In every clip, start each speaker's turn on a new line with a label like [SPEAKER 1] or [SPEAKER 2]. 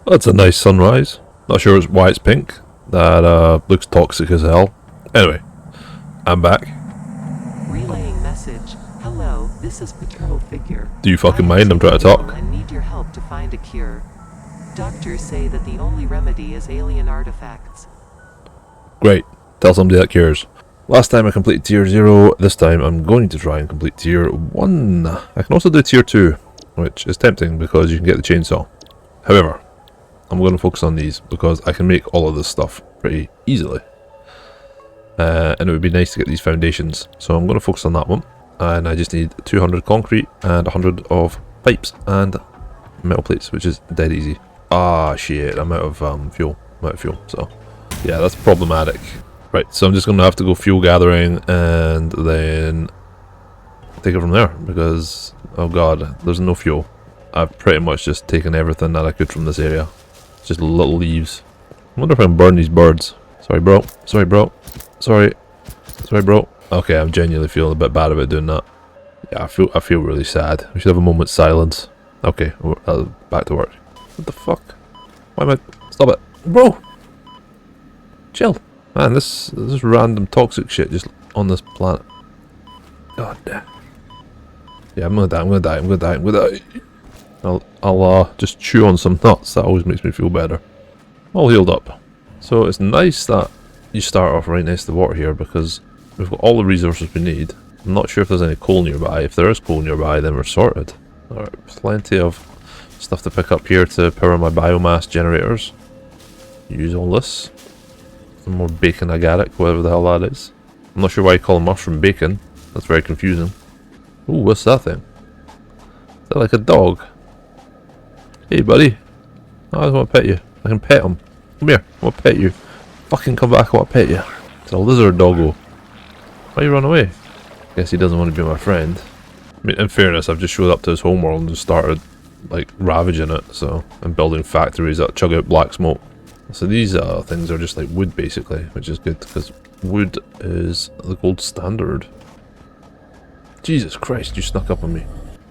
[SPEAKER 1] That's a nice sunrise. Not sure why it's pink. That looks toxic as hell. Anyway, I'm back.
[SPEAKER 2] Relaying message. Hello, this is Paternal Figure.
[SPEAKER 1] Do you fucking mind? I'm trying to talk.
[SPEAKER 2] I need your help to find a cure. Doctors say that the only remedy is alien artifacts.
[SPEAKER 1] Great. Tell somebody that cures. Last time I completed tier 0. This time I'm going to try and complete tier 1. I can also do tier 2, which is tempting because you can get the chainsaw. However, I'm going to focus on these because I can make all of this stuff pretty easily. And it would be nice to get these foundations. So I'm going to focus on that one. And I just need 200 concrete and 100 of pipes and metal plates, which is dead easy. Ah, shit, I'm out of fuel. I'm out of fuel, so yeah, that's problematic. Right, so I'm just going to have to go fuel gathering and then take it from there because, oh god, there's no fuel. I've pretty much just taken everything that I could from this area. Just little leaves. I wonder if I can burn these birds. Sorry, bro. Sorry, bro. Sorry. Sorry, bro. Okay, I'm genuinely feeling a bit bad about doing that. Yeah, I feel really sad. We should have a moment's silence. Okay, back to work. What the fuck? Why am I... Stop it. Bro! Chill. Man, this random toxic shit just on this planet. God damn. Yeah, I'm gonna die, I'm gonna die, I'm gonna die, I'm gonna die. I'll just chew on some nuts. That always makes me feel better. All healed up. So it's nice that you start off right next to the water here because we've got all the resources we need. I'm not sure if there's any coal nearby. If there is coal nearby, then we're sorted. Alright, plenty of stuff to pick up here to power my biomass generators. Use all this. Some more bacon agaric, whatever the hell that is. I'm not sure why you call them mushroom bacon. That's very confusing. Ooh, what's that thing? Is that like a dog? Hey buddy. Oh, I just want to pet you. I can pet him. Come here, I want to pet you. Fucking come back, I want to pet you. It's a lizard doggo. Why you run away? Guess he doesn't want to be my friend. I mean, in fairness, I've just showed up to his homeworld and just started, like, ravaging it, so... I'm building factories that chug out black smoke. So these things are just like wood, basically, which is good, because wood is the gold standard. Jesus Christ, you snuck up on me.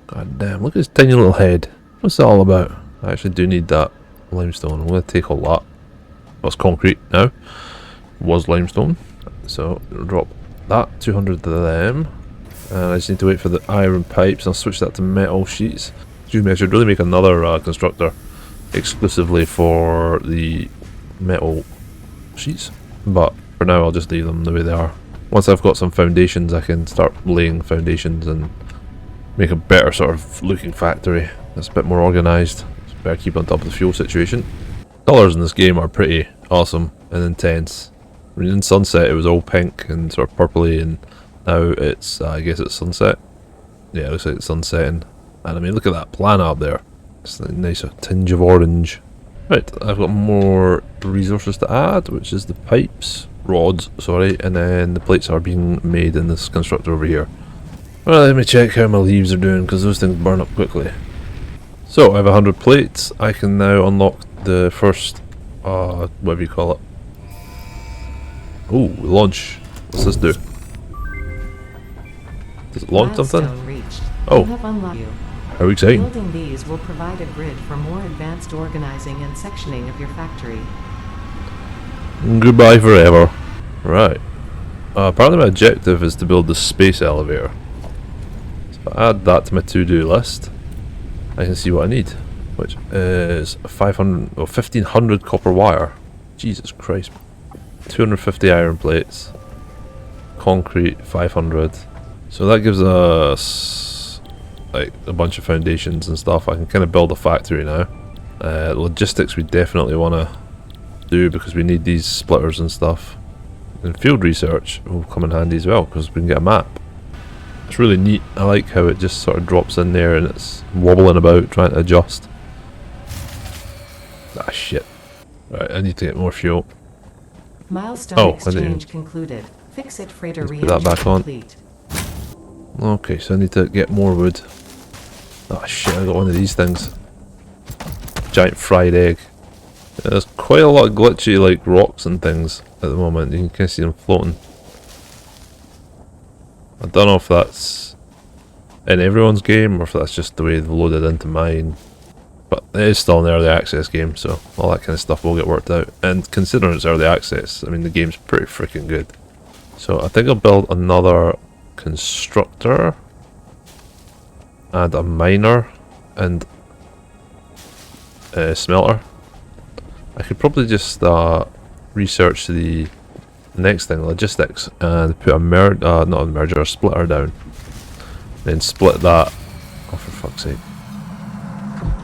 [SPEAKER 1] God damn, look at his tiny little head. What's that all about? I actually do need that limestone. I'm going to take all that. That's concrete now. Was limestone. So, drop that, 200 of them. And I just need to wait for the iron pipes. I'll switch that to metal sheets. Excuse me, I should really make another constructor exclusively for the metal sheets. But for now, I'll just leave them the way they are. Once I've got some foundations, I can start laying foundations and make a better sort of looking factory that's a bit more organised. Better keep on top of the fuel situation. Colours in this game are pretty awesome and intense. I mean, in sunset it was all pink and sort of purpley, and now it's, I guess it's sunset. Yeah, it looks like it's sunsetting. And I mean, look at that planet up there. It's a nice tinge of orange. Right, I've got more resources to add, which is the pipes, rods, sorry, and then the plates are being made in this constructor over here. Well, let me check how my leaves are doing, because those things burn up quickly. So, I have 100 plates. I can now unlock the first, whatever you call it. Ooh, launch. What's this do? Does it launch something? Oh, how exciting.
[SPEAKER 2] Building these will provide a grid for more advanced organizing and sectioning of your factory.
[SPEAKER 1] Goodbye forever. Right. Apparently my objective is to build the space elevator. So if I add that to my to-do list, I can see what I need, which is 500 or 1500 copper wire. Jesus Christ. 250 iron plates. Concrete 500. So that gives us like a bunch of foundations and stuff. I can kind of build a factory now. Logistics we definitely want to do because we need these splitters and stuff. And field research will come in handy as well because we can get a map. It's really neat. I like how it just sort of drops in there and it's wobbling about trying to adjust. Ah shit. Right, I need to get more fuel.
[SPEAKER 2] Milestone exchange concluded. Fix-it freighter
[SPEAKER 1] put that back on.
[SPEAKER 2] Complete.
[SPEAKER 1] Okay, so I need to get more wood. Ah shit, I got one of these things. Giant fried egg. There's quite a lot of glitchy like rocks and things at the moment. You can kind of see them floating. I don't know if that's in everyone's game or if that's just the way they've loaded into mine. But it is still an early access game, so all that kind of stuff will get worked out. And considering it's early access, I mean the game's pretty freaking good. So I think I'll build another constructor and a miner and a smelter. I could probably just research the next thing, logistics, and put a not a merger, a splitter down. Then split that. Oh, for fuck's sake.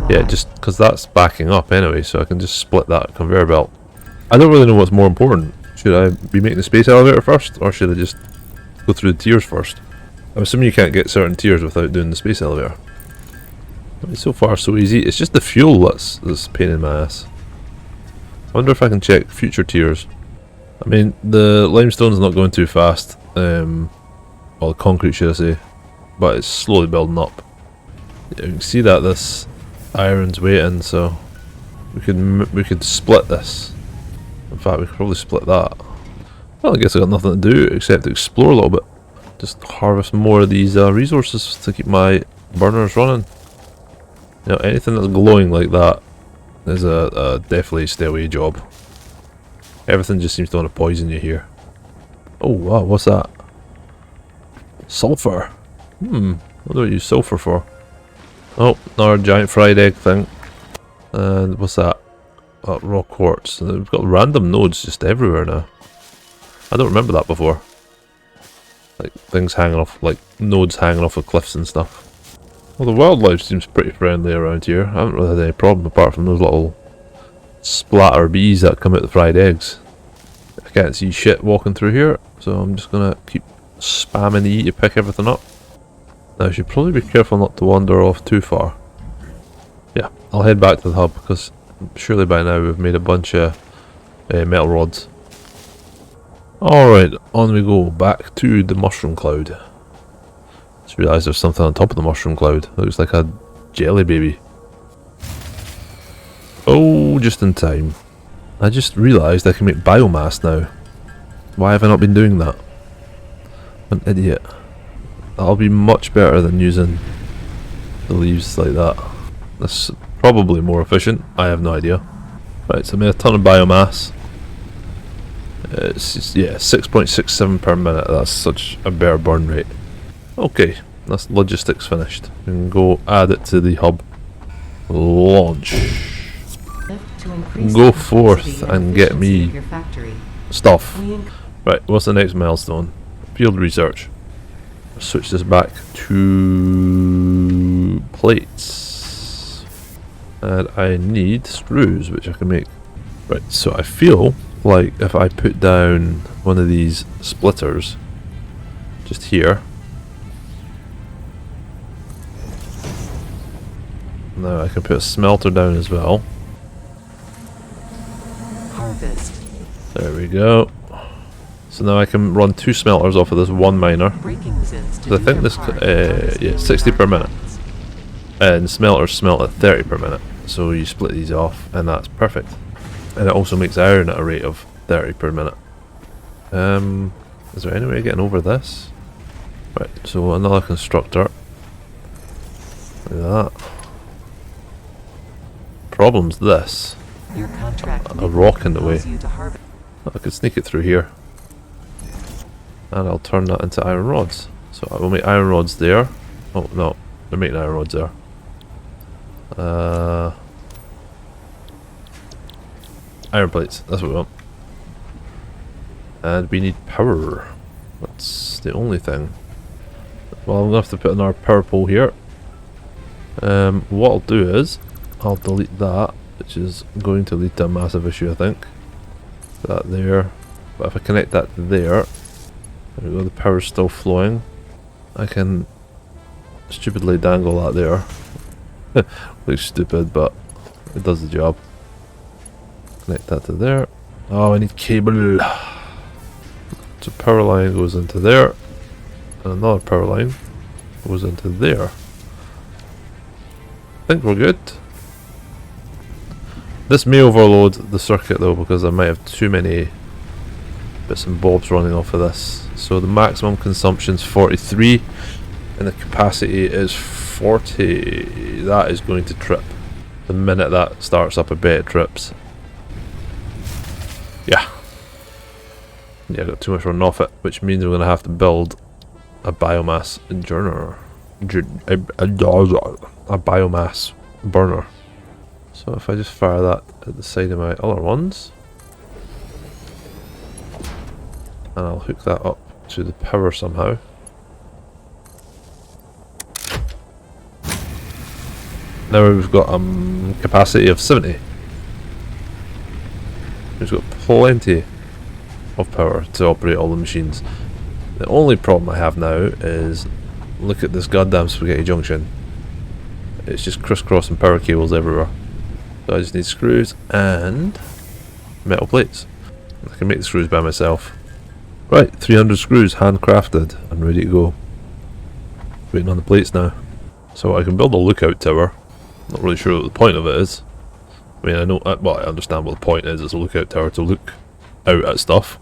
[SPEAKER 1] Yeah, just because that's backing up anyway, so I can just split that conveyor belt. I don't really know what's more important. Should I be making the space elevator first, or should I just go through the tiers first? I'm assuming you can't get certain tiers without doing the space elevator. I mean, so far so easy. It's just the fuel that's a pain in my ass. I wonder if I can check future tiers. I mean, the limestone's not going too fast. Well, the concrete should I say. But it's slowly building up. Yeah, you can see that this iron's waiting, so we could split this. In fact, we could probably split that. Well, I guess I got nothing to do except to explore a little bit. Just harvest more of these resources to keep my burners running. You know, anything that's glowing like that is a definitely stay away job. Everything just seems to want to poison you here. Oh wow, what's that? Sulfur. What do I use sulfur for? Oh, another giant fried egg thing. And what's that? Raw quartz. We've got random nodes just everywhere now. I don't remember that before. Like things hanging off, like nodes hanging off of cliffs and stuff. Well, the wildlife seems pretty friendly around here. I haven't really had any problem apart from those little splatter bees that come out the fried eggs. I can't see shit walking through here, so I'm just gonna keep spamming the E to pick everything up. Now I should probably be careful not to wander off too far. Yeah, I'll head back to the hub because surely by now we've made a bunch of metal rods. Alright, on we go, back to the mushroom cloud. Just realised there's something on top of the mushroom cloud. It looks like a jelly baby. Oh, just in time. I just realised I can make biomass now. Why have I not been doing that? I'm an idiot. That'll be much better than using the leaves like that. That's probably more efficient, I have no idea. Right, so I made a ton of biomass. It's just, yeah, 6.67 per minute. That's such a bare burn rate. Okay, that's logistics finished. We can go add it to the hub. Launch. Go forth and get me stuff. Right, what's the next milestone? Field research. Switch this back to plates. And I need screws, which I can make. Right, so I feel like if I put down one of these splitters just here. Now I can put a smelter down as well.
[SPEAKER 2] Harvest.
[SPEAKER 1] There we go. So now I can run 2 smelters off of this one miner. So I think this, yeah, 60 per minute. And smelters smelt at 30 per minute. So you split these off and that's perfect. And it also makes iron at a rate of 30 per minute. Is there any way of getting over this? Right, so another constructor. Look at that. Problem's this. A rock in the way. I could sneak it through here. And I'll turn that into iron rods. So I will make iron rods there. Oh no, they're making iron rods there. Iron plates, that's what we want. And we need power. That's the only thing. Well, I'm going to have to put another power pole here. What I'll do is, I'll delete that, which is going to lead to a massive issue, I think. Put that there. But if I connect that to there, there we go, the power's still flowing. I can stupidly dangle that there. Looks stupid, but it does the job. Connect that to there. Oh, I need cable. So power line goes into there. And another power line goes into there. I think we're good. This may overload the circuit though, because I might have too many bits and bobs running off of this. So the maximum consumption is 43 and the capacity is 40. That is going to trip. The minute that starts up, I bet it trips. Yeah. Yeah, I got too much running off it, which means I'm going to have to build a biomass burner. A biomass burner. So if I just fire that at the side of my other ones, and I'll hook that up to the power somehow. Now we've got capacity of 70. We've got plenty of power to operate all the machines. The only problem I have now is, look at this goddamn spaghetti junction. It's just crisscrossing power cables everywhere. So I just need screws and metal plates. I can make the screws by myself. Right, 300 screws handcrafted and ready to go. Waiting on the plates now. So I can build a lookout tower. Not really sure what the point of it is. I mean, I know, well, I understand what the point is. It's a lookout tower to look out at stuff.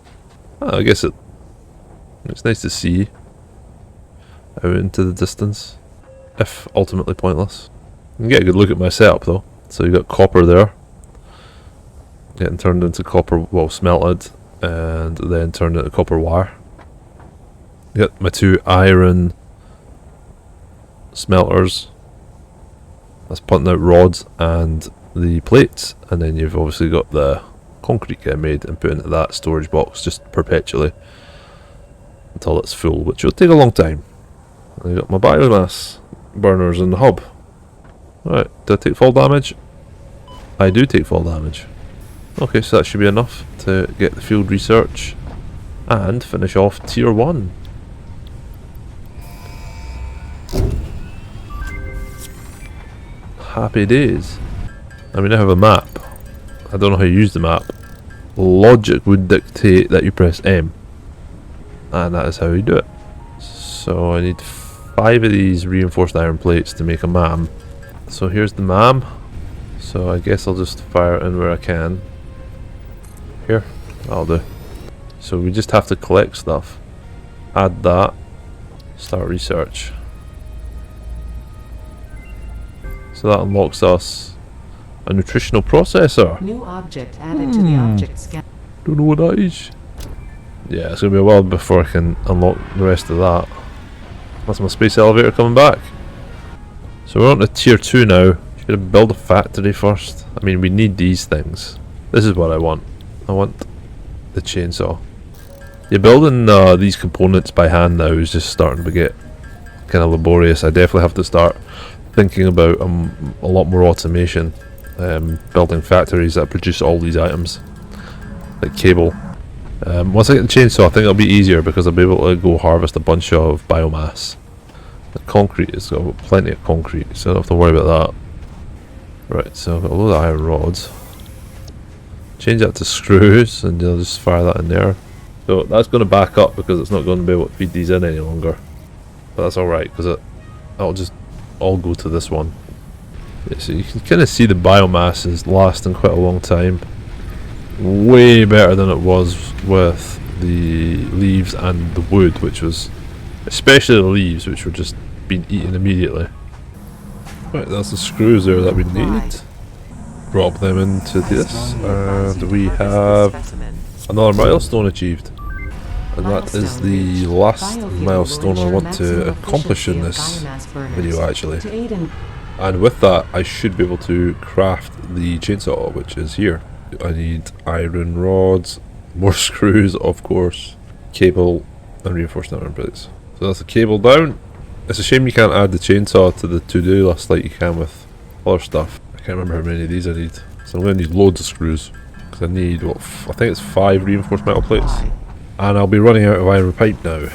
[SPEAKER 1] I guess it's nice to see out into the distance, if ultimately pointless. You can get a good look at my setup though. So you got copper there, getting turned into copper, well, smelted, and then turned into copper wire. You got my 2 iron smelters. That's putting out rods and the plates, and then you've obviously got the concrete getting made and put into that storage box just perpetually until it's full, which will take a long time. And I got my biomass burners in the hub. Right, do I take fall damage? I do take fall damage. Okay, so that should be enough to get the field research and finish off tier 1. Happy days. I mean, I have a map. I don't know how you use the map. Logic would dictate that you press M, and that is how you do it. So I need 5 of these reinforced iron plates to make a MAM. So here's the MAM. So I guess I'll just fire it in where I can. Here, that'll do. So we just have to collect stuff. Add that. Start research. So that unlocks us a nutritional processor.
[SPEAKER 2] New object added to the object scan.
[SPEAKER 1] Don't know what that is. Yeah, it's going to be a while before I can unlock the rest of that. That's my space elevator coming back. So we're on to tier 2 now. Should I build a factory first? I mean, we need these things. This is what I want. I want the chainsaw. Yeah, building these components by hand now is just starting to get kind of laborious. I definitely have to start thinking about a lot more automation. Building factories that produce all these items. Like cable. Once I get the chainsaw, I think it'll be easier because I'll be able to go harvest a bunch of biomass. The concrete has got plenty of concrete, so I don't have to worry about that. Right, so I've got a load of iron rods. Change that to screws, and I'll just fire that in there. So that's going to back up because it's not going to be able to feed these in any longer. But that's alright, because I'll just all go to this one. Yeah, so you can kind of see the biomass is lasting quite a long time. Way better than it was with the leaves and the wood, which was, especially the leaves, which were just being eaten immediately. Right, that's the screws there that we need. Drop them into this, and we have another milestone achieved. And that is the last milestone I want to accomplish in this video, actually. And with that, I should be able to craft the chainsaw, which is here. I need iron rods, more screws, of course, cable, and reinforced iron plates. So that's the cable down. It's a shame you can't add the chainsaw to the to-do list like you can with other stuff. I can't remember how many of these I need. So I'm going to need loads of screws. Because I need, what, I think it's 5 reinforced metal plates. And I'll be running out of iron pipe now.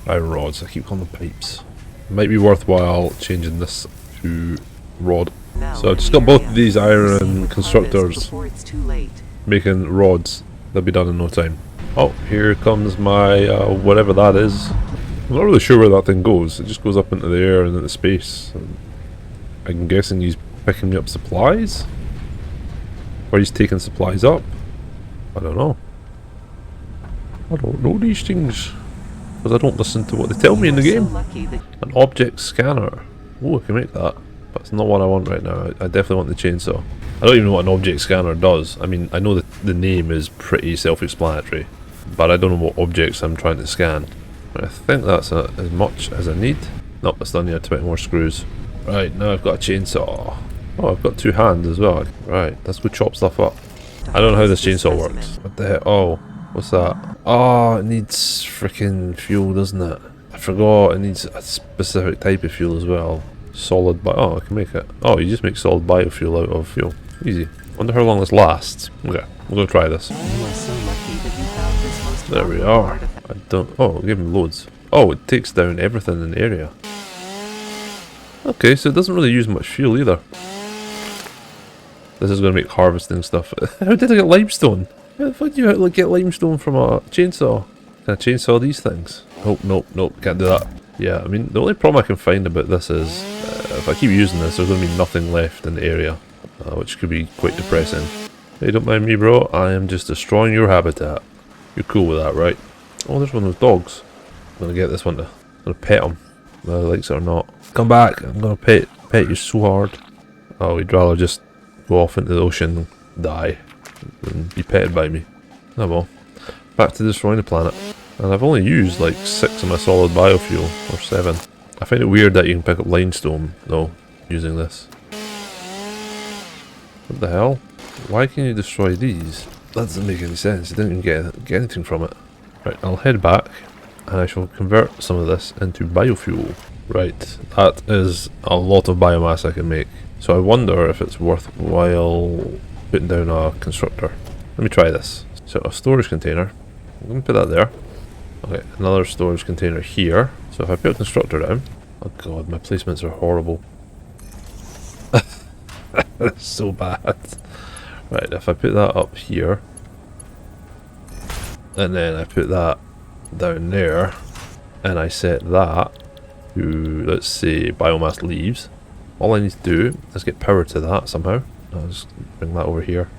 [SPEAKER 1] Iron rods, I keep calling them pipes. It might be worthwhile changing this to rod. So I've just got both of these iron constructors making rods. They'll be done in no time. Oh, here comes my whatever that is. I'm not really sure where that thing goes. It just goes up into the air and into space. And I'm guessing he's picking me up supplies? Or he's taking supplies up? I don't know. I don't know these things. Because I don't listen to what they tell me in the game. An object scanner. Oh, I can make that. but it's not what I want right now. I definitely want the chainsaw. I don't even know what an object scanner does. I mean, I know that the name is pretty self-explanatory, but I don't know what objects I'm trying to scan. I think that's as much as I need. Nope, I still need 20 more screws. Right, now I've got a chainsaw. Oh, I've got 2 hands as well. Right, let's go chop stuff up. I don't know how this chainsaw works. What the heck? Oh, what's that? Oh, it needs freaking fuel, doesn't it? I forgot it needs a specific type of fuel as well. Solid bio. Oh, I can make it. Oh, you just make solid biofuel out of fuel. Easy. Wonder how long this lasts. Okay, we'll go try this. There we are. I don't. Oh, give me loads. Oh, it takes down everything in the area. Okay, so it doesn't really use much fuel either. This is going to make harvesting stuff. How did I get limestone? How the fuck do you get limestone from a chainsaw? Can I chainsaw these things? Oh, nope, nope, can't do that. Yeah, I mean, the only problem I can find about this is, if I keep using this, there's going to be nothing left in the area, which could be quite depressing. Hey, don't mind me, bro. I am just destroying your habitat. You're cool with that, right? Oh, there's one of those dogs. I'm going to get this one I'm going to pet him, whether he likes it or not. Come back, I'm going to pet you so hard. Oh, he'd rather just go off into the ocean and die than be petted by me. Oh well. Back to destroying the planet. And I've only used like 6 of my solid biofuel, or 7. I find it weird that you can pick up limestone, though, using this. What the hell? Why can you destroy these? That doesn't make any sense, you didn't even get anything from it. Right, I'll head back, and I shall convert some of this into biofuel. Right, that is a lot of biomass I can make. So I wonder if it's worthwhile putting down a constructor. Let me try this. So a storage container. I'm going to put that there. Okay, another storage container here. So if I put a constructor down... Oh god, my placements are horrible. That's so bad. Right, if I put that up here... And then I put that down there... And I set that to, let's say, biomass leaves. All I need to do is get power to that somehow. I'll just bring that over here.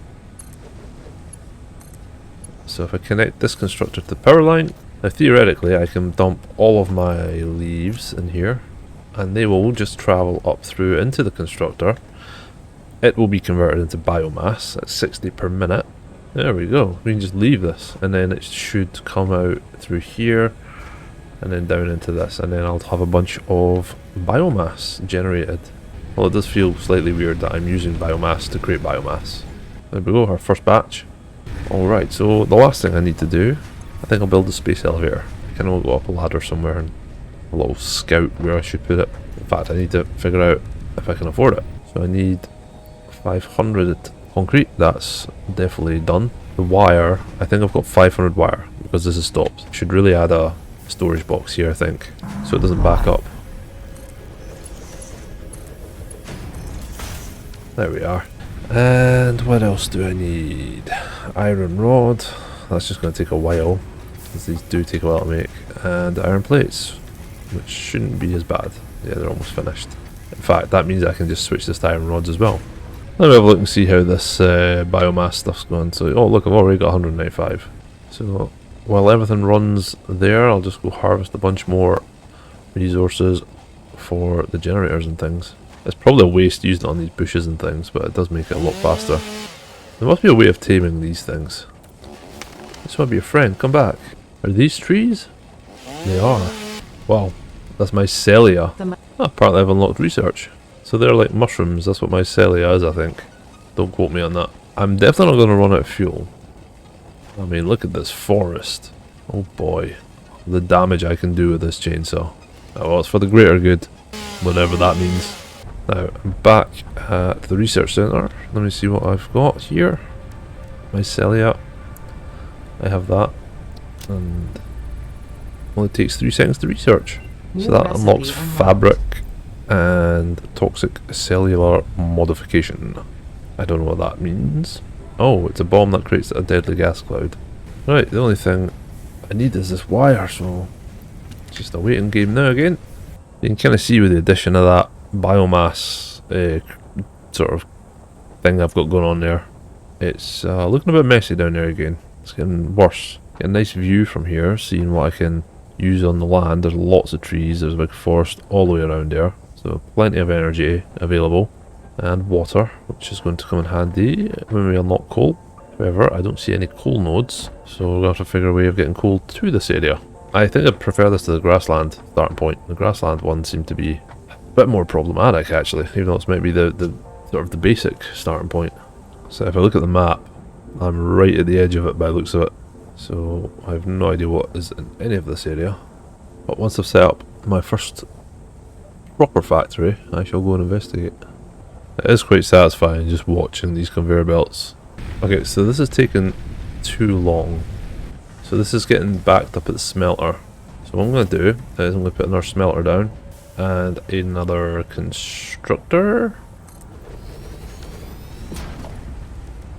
[SPEAKER 1] So if I connect this constructor to the power line, now theoretically I can dump all of my leaves in here, and they will just travel up through into the constructor. It will be converted into biomass at 60 per minute. There we go. We can just leave this, and then it should come out through here, and then down into this, and then I'll have a bunch of biomass generated. Well, it does feel slightly weird that I'm using biomass to create biomass. There we go, our first batch. Alright, so the last thing I need to do, I think I'll build a space elevator. I kind of will go up a ladder somewhere and a little scout where I should put it. In fact, I need to figure out if I can afford it. So I need 500 concrete, that's definitely done. The wire, I think I've got 500 wire because this is stopped. Should really add a storage box here, I think, so it doesn't back up. There we are. And what else do I need? Iron rod. That's just going to take a while, as these do take a while to make. And iron plates, which shouldn't be as bad. Yeah, they're almost finished. In fact, that means I can just switch this to iron rods as well. Let me have a look and see how this biomass stuff's going. So, oh look, I've already got 195. So, while everything runs there, I'll just go harvest a bunch more resources for the generators and things. It's probably a waste using it on these bushes and things, but it does make it a lot faster. There must be a way of taming these things. This might be a friend, come back. Are these trees? They are. Wow, that's mycelia. Oh, apparently I've unlocked research. So they're like mushrooms, that's what mycelia is, I think. Don't quote me on that. I'm definitely not going to run out of fuel. I mean, look at this forest. Oh boy. The damage I can do with this chainsaw. Oh, well, it's for the greater good. Whatever that means. Now, I'm back at the research centre. Let me see what I've got here. Mycelia. I have that. And only takes 3 seconds to research. So that unlocks fabric and toxic cellular modification. I don't know what that means. Oh, it's a bomb that creates a deadly gas cloud. Right, the only thing I need is this wire, so it's just a waiting game now again. You can kind of see with the addition of that biomass sort of thing I've got going on there. It's looking a bit messy down there again. It's getting worse. Get a nice view from here, seeing what I can use on the land. There's lots of trees, there's a big forest all the way around there. It's So plenty of energy available. And water, which is going to come in handy when we unlock coal. However, I don't see any coal nodes, so we'll have to figure a way of getting coal to this area. I think I'd prefer this to the grassland starting point. The grassland one seemed to be a bit more problematic actually, even though it's maybe the sort of the basic starting point. So if I look at the map, I'm right at the edge of it by the looks of it. So I have no idea what is in any of this area. But once I've set up my first proper factory, I shall go and investigate. It is quite satisfying just watching these conveyor belts. Okay, so this is taking too long. So this is getting backed up at the smelter. So what I'm going to do is I'm going to put another smelter down and another constructor.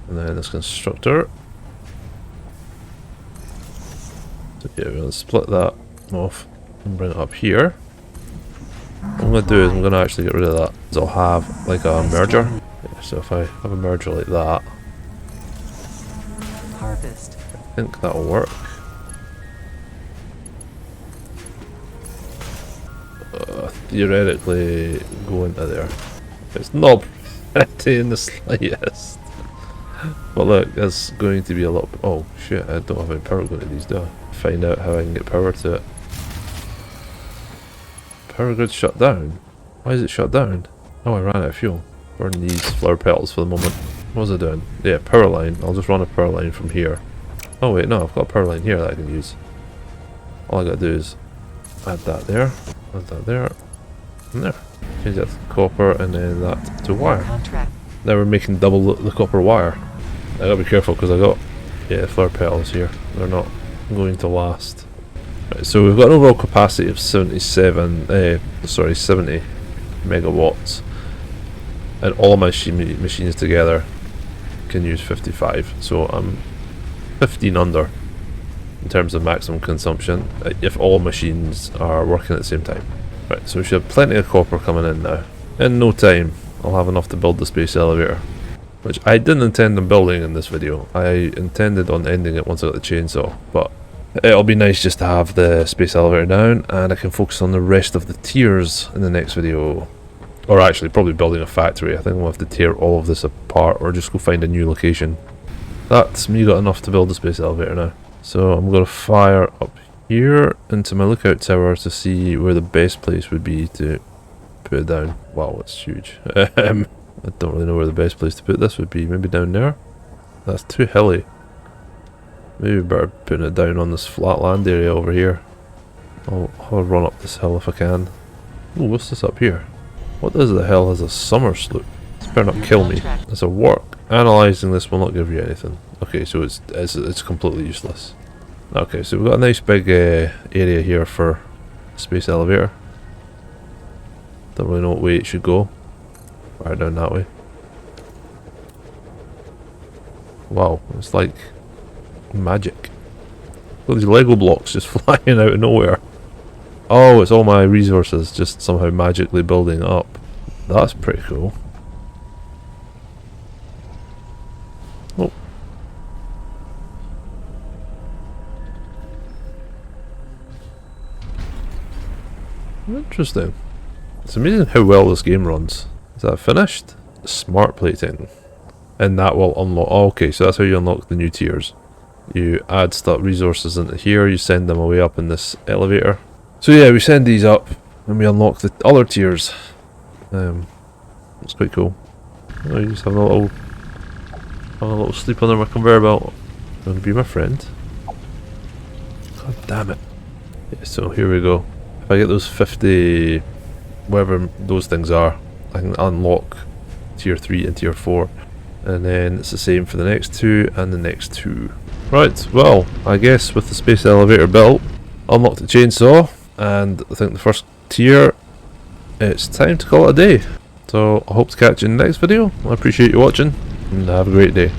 [SPEAKER 1] And then this constructor. So yeah, we're going to split that off and bring it up here. What I'm going to do is I'm going to actually get rid of that. So I'll have like a merger. Yeah, so if I have a merger like that,
[SPEAKER 2] Harvest.
[SPEAKER 1] I think that'll work. Theoretically go into there. It's not pretty in the slightest. But look, there's going to be a lot. Oh shit, I don't have any power going to these, do I? Find out how I can get power to it. Power grid shut down? Why is it shut down? Oh, I ran out of fuel. Burn these flower petals for the moment. What was I doing? Yeah, power line. I'll just run a power line from here. Oh wait, no, I've got a power line here that I can use. All I gotta do is add that there, and there. Change that to copper and then that to wire.
[SPEAKER 2] Contract.
[SPEAKER 1] Now we're making double the copper wire. I gotta be careful because I got flower petals here. They're not going to last. Right, so we've got an overall capacity of 70 megawatts, and all my machines together can use 55. So I'm 15 under in terms of maximum consumption if all machines are working at the same time. Right, so we should have plenty of copper coming in now. In no time, I'll have enough to build the space elevator, which I didn't intend on building in this video. I intended on ending it once I got the chainsaw, but it'll be nice just to have the space elevator down, and I can focus on the rest of the tiers in the next video. Or actually, probably building a factory. I think we'll have to tear all of this apart, or just go find a new location. That's me got enough to build the space elevator now. So I'm going to fire up here into my lookout tower to see where the best place would be to put it down. Wow, it's huge. I don't really know where the best place to put this would be. Maybe down there? That's too hilly. Maybe better putting it down on this flat land area over here. I'll run up this hill if I can. Ooh, what's this up here? What the hell has a summer slope? This better not kill me. It's a work. Analyzing this will not give you anything. Okay, so it's completely useless. Okay, so we've got a nice big area here for space elevator. Don't really know what way it should go. Right down that way. Wow, it's like magic. Look at these Lego blocks just flying out of nowhere. Oh, it's all my resources just somehow magically building up. That's pretty cool. Oh. Interesting. It's amazing how well this game runs. Is that finished? Smart plating. And that will unlock... Oh, okay, so that's how you unlock the new tiers. You add stuff, resources into here, you send them away up in this elevator. So yeah, we send these up, and we unlock the other tiers. It's quite cool. Oh, you just have a little sleep under my conveyor belt. Gonna be my friend. God damn it. Yeah, so here we go. If I get those 50, whatever those things are, I can unlock tier 3 and tier 4. And then it's the same for the next two and the next two. Right, well, I guess with the space elevator built, unlock the chainsaw, and I think the first tier, it's time to call it a day. So I hope to catch you in the next video. I appreciate you watching, and have a great day.